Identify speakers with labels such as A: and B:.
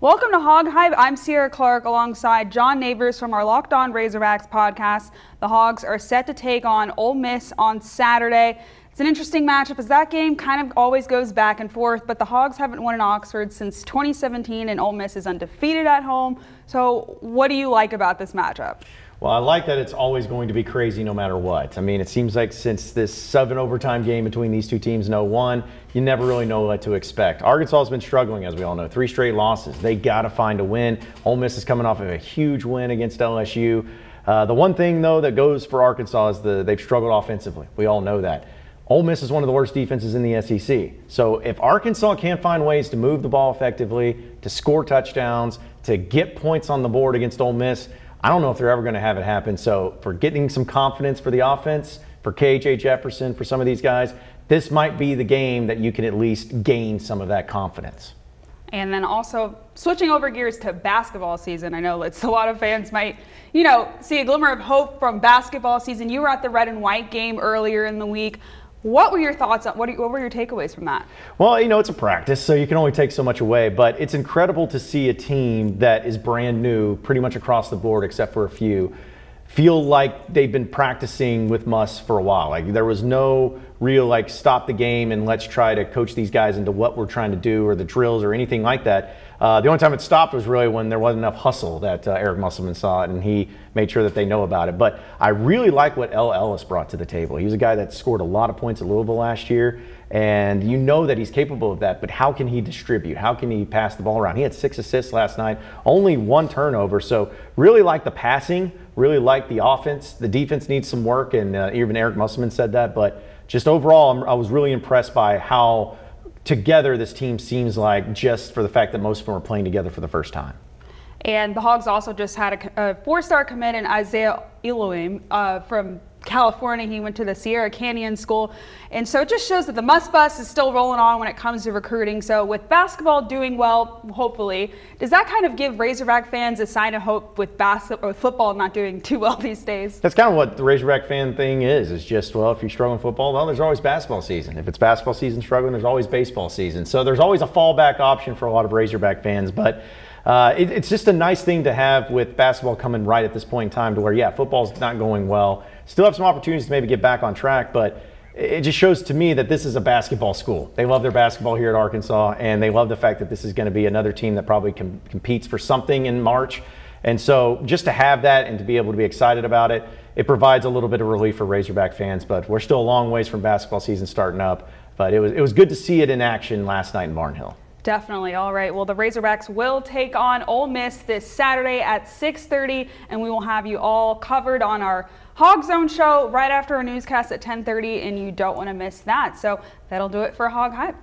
A: Welcome to HogHype. I'm Cierra Clark alongside John Nabors from our Locked On Razorbacks podcast. The Hogs are set to take on Ole Miss on Saturday. It's an interesting matchup as that game kind of always goes back and forth, but the Hogs haven't won in Oxford since 2017 and Ole Miss is undefeated at home. So what do you like about this matchup?
B: Well, I like that it's always going to be crazy no matter what. I mean, it seems like since this 7 overtime game between these two teams in 0-1, you never really know what to expect. Arkansas has been struggling, as we all know, 3 straight losses. They got to find a win. Ole Miss is coming off of a huge win against LSU. The one thing, though, that goes for Arkansas is they've struggled offensively. We all know that. Ole Miss is one of the worst defenses in the SEC. So if Arkansas can't find ways to move the ball effectively, to score touchdowns, to get points on the board against Ole Miss, I don't know if they're ever going to have it happen. So for getting some confidence for the offense, for KJ Jefferson, for some of these guys, this might be the game that you can at least gain some of that confidence.
A: And then also switching over gears to basketball season. I know it's a lot of fans might, see a glimmer of hope from basketball season. You were at the red and white game earlier in the week. What were your thoughts on, what were your takeaways from that?
B: Well, it's a practice, so you can only take so much away, but it's incredible to see a team that is brand new pretty much across the board except for a few feel like they've been practicing with Muss for a while. Like there was no real stop the game and let's try to coach these guys into what we're trying to do or the drills or anything like that. The only time it stopped was really when there wasn't enough hustle that Eric Musselman saw it and he made sure that they know about it. But I really like what L. Ellis brought to the table. He was a guy that scored a lot of points at Louisville last year, and you know that he's capable of that, but how can he distribute? How can he pass the ball around? He had 6 assists last night, only 1 turnover, so really like the passing, really like the offense. The defense needs some work, and even Eric Musselman said that, but just overall, I was really impressed by how together this team seems like, just for the fact that most of them are playing together for the first time.
A: And the Hogs also just had a 4-star commit in Isaiah Elohim from California. He went to the Sierra Canyon School. And so it just shows that the Muss bus is still rolling on when it comes to recruiting. So with basketball doing well, hopefully, does that kind of give Razorback fans a sign of hope with football not doing too well these days? That's
B: kind of what the Razorback fan thing is just, well, if you're struggling football, well, there's always basketball season. If it's basketball season struggling, there's always baseball season. So there's always a fallback option for a lot of Razorback fans. But it's just a nice thing to have with basketball coming right at this point in time to where, yeah, football's not going well. Still have some opportunities to maybe get back on track, but it just shows to me that this is a basketball school. They love their basketball here at Arkansas, and they love the fact that this is going to be another team that probably competes for something in March. And so just to have that and to be able to be excited about it, it provides a little bit of relief for Razorback fans, but we're still a long ways from basketball season starting up. But it was good to see it in action last night in Barnhill.
A: Definitely. All right. Well, the Razorbacks will take on Ole Miss this Saturday at 6:30, and we will have you all covered on our Hog Zone show right after our newscast at 10:30, and you don't want to miss that. So that'll do it for HogHype.